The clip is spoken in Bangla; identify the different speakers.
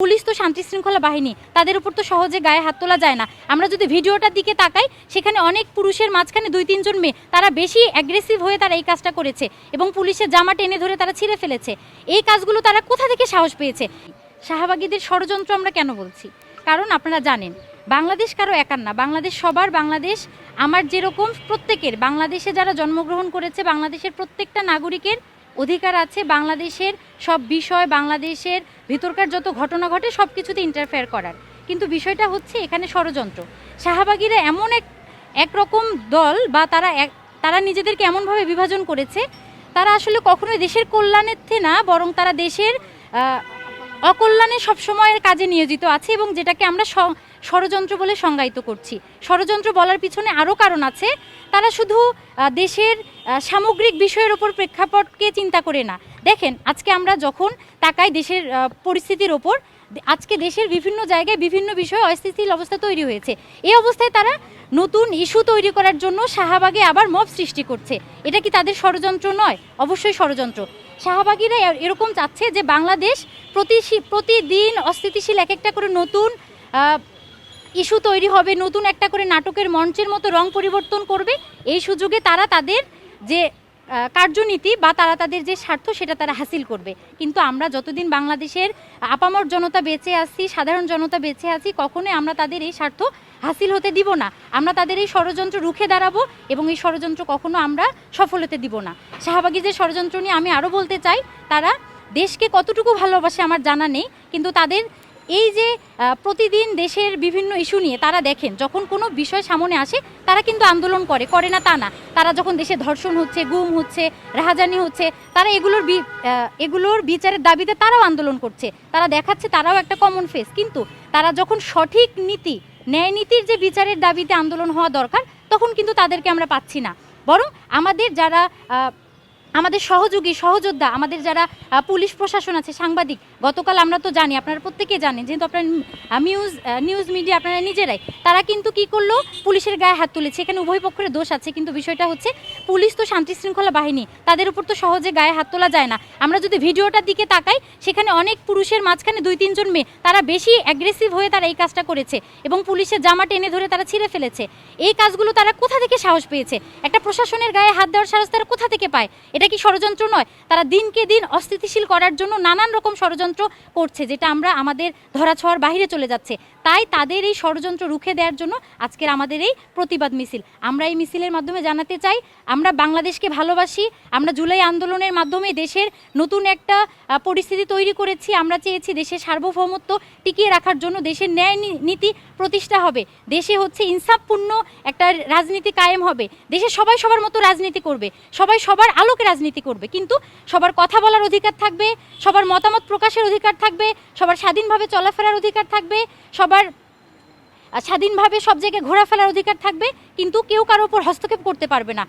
Speaker 1: পুলিশ তো শান্তি শৃঙ্খলা বাহিনী, তাদের উপর তো সহজে গায়ে হাত তোলা যায় না। আমরা যদি ভিডিওটার দিকে তাকাই, সেখানে অনেক পুরুষের মাঝখানে 2-3 জন মেয়ে তারা বেশি অ্যাগ্রেসিভ হয়ে তারা এই কাজটা করেছে এবং পুলিশের জামা টেনে ধরে তারা ছিঁড়ে ফেলেছে। এই কাজগুলো তারা কোথা থেকে সাহস পেয়েছে? শাহবাগীদের ষড়যন্ত্র আমরা কেন বলছি? কারণ আপনারা জানেন, বাংলাদেশ কারো একার না, বাংলাদেশ সবার। বাংলাদেশ আমার যেরকম প্রত্যেকের, বাংলাদেশে যারা জন্মগ্রহণ করেছে বাংলাদেশের প্রত্যেকটা নাগরিকের অধিকার আছে বাংলাদেশের সব বিষয়, বাংলাদেশের ভিতরকার যত ঘটনা ঘটে সব কিছুতে ইন্টারফেয়ার করার। কিন্তু বিষয়টা হচ্ছে এখানে ষড়যন্ত্র। শাহবাগীরা এমন একরকম দল, বা তারা নিজেদেরকে এমনভাবে বিভাজন করেছে, তারা আসলে কখনোই দেশের কল্যাণার্থে না, বরং তারা দেশের অকল্যাণে সবসময়ের কাজে নিয়োজিত আছে, এবং যেটাকে আমরা ষড়যন্ত্র বলে সংজ্ঞায়িত করছি। ষড়যন্ত্র বলার পিছনে আরও কারণ আছে। তারা শুধু দেশের সামগ্রিক বিষয়ের ওপর প্রেক্ষাপটকে চিন্তা করে না। দেখেন, আজকে আমরা যখন তাকাই দেশের পরিস্থিতির ওপর, আজকে দেশের বিভিন্ন জায়গায় বিভিন্ন বিষয়ে অস্থিতিশীল অবস্থা তৈরি হয়েছে। এই অবস্থায় তারা নতুন ইস্যু তৈরি করার জন্য শাহবাগে আবার মব সৃষ্টি করছে। এটা কি তাদের ষড়যন্ত্র নয়? অবশ্যই ষড়যন্ত্র। শাহবাগীরা এরকম চাচ্ছে যে বাংলাদেশ প্রতিদিন অস্থিতিশীল এক একটা করে নতুন ইস্যু তৈরি হবে, নতুন একটা করে নাটকের মঞ্চের মতো রং পরিবর্তন করবে। এই সুযোগে তারা তাদের যে কার্যনীতি বা তারা তাদের যে স্বার্থ সেটা তারা হাসিল করবে। কিন্তু আমরা যতদিন বাংলাদেশের আপামর জনতা বেঁচে আছি, সাধারণ জনতা বেঁচে আছি, কখনোই আমরা তাদের এই স্বার্থ হাসিল হতে দিব না। আমরা তাদের এই ষড়যন্ত্র রুখে দাঁড়াবো এবং এই ষড়যন্ত্র কখনো আমরা সফল হতে দিব না। শাহবাগীদের ষড়যন্ত্র নিয়ে আমি আরও বলতে চাই, তারা দেশকে কতটুকু ভালোবাসে আমার জানা নেই, কিন্তু তাদের এই যে প্রতিদিন দেশের বিভিন্ন ইস্যু নিয়ে তারা দেখেন, যখন কোনো বিষয় সামনে আসে তারা কিন্তু আন্দোলন করে না তা না। তারা যখন দেশে ধর্ষণ হচ্ছে, গুম হচ্ছে, রাহাজানি হচ্ছে, তারা এগুলোর বিচারের দাবিতে তারাও আন্দোলন করছে। তারা দেখাচ্ছে তারাও একটা কমন ফেস। কিন্তু তারা যখন সঠিক নীতি, ন্যায় নীতির যে বিচারের দাবিতে আন্দোলন হওয়া দরকার, তখন কিন্তু তাদেরকে আমরা পাচ্ছি না। বরং আমাদের সহযোগী, সহযোদ্ধা, আমাদের যারা পুলিশ প্রশাসন আছে, সাংবাদিক, গতকাল আমরা তো জানি, আপনারা প্রত্যেকে জানেন, যেহেতু আপনার নিউজ মিডিয়া আপনারা নিজেরাই, তারা কিন্তু কি করলো, পুলিশের গায়ে হাত তুলেছে। এখানে উভয় পক্ষের দোষ আছে, কিন্তু বিষয়টা হচ্ছে পুলিশ তো শান্তি শৃঙ্খলা বাহিনী, তাদের উপর তো সহজে গায়ে হাত তোলা যায় না। আমরা যদি ভিডিওটার দিকে তাকাই, সেখানে অনেক পুরুষের মাঝখানে 2-3 জন মেয়ে তারা বেশি অ্যাগ্রেসিভ হয়ে তারা এই কাজটা করেছে এবং পুলিশের জামা টেনে ধরে তারা ছিঁড়ে ফেলেছে। এই কাজগুলো তারা কোথা থেকে সাহস পেয়েছে? একটা প্রশাসনের গায়ে হাত দেওয়ার সাহস তারা কোথা থেকে পায়? এটা কি ষড়যন্ত্র নয়? তারা দিনকে দিন অস্থিতিশীল করার জন্য নানান রকম ষড়যন্ত্র করছে, যেটা আমরা আমাদের ধরাছোঁয়ার বাইরে চলে যাচ্ছে। তাই তাদের এই ষড়যন্ত্র রুখে দেওয়ার জন্য আজকের আমাদের এই প্রতিবাদ মিছিল। আমরা এই মিছিলের মাধ্যমে জানাতে চাই, আমরা বাংলাদেশকে ভালোবাসি। আমরা জুলাই আন্দোলনের মাধ্যমে দেশের নতুন একটা পরিস্থিতি তৈরি করেছি। আমরা চেয়েছি দেশের সার্বভৌমত্ব টিকিয়ে রাখার জন্য দেশের ন্যায় নীতি প্রতিষ্ঠা হবে, দেশে হচ্ছে ইনসাফপূর্ণ একটা রাজনীতি কায়েম হবে, দেশে সবাই সবার মতো রাজনীতি করবে, সবাই সবার আলোকে রাজনীতি করবে, কিন্তু সবার কথা বলার অধিকার থাকবে, সবার মতামত প্রকাশের অধিকার থাকবে, সবার স্বাধীনভাবে চলাফেরার অধিকার থাকবে, সবার স্বাধীনভাবে সব জায়গায় ঘোরাফেরার অধিকার থাকবে, কিন্তু কেউ কারোর উপর হস্তক্ষেপ করতে পারবে না।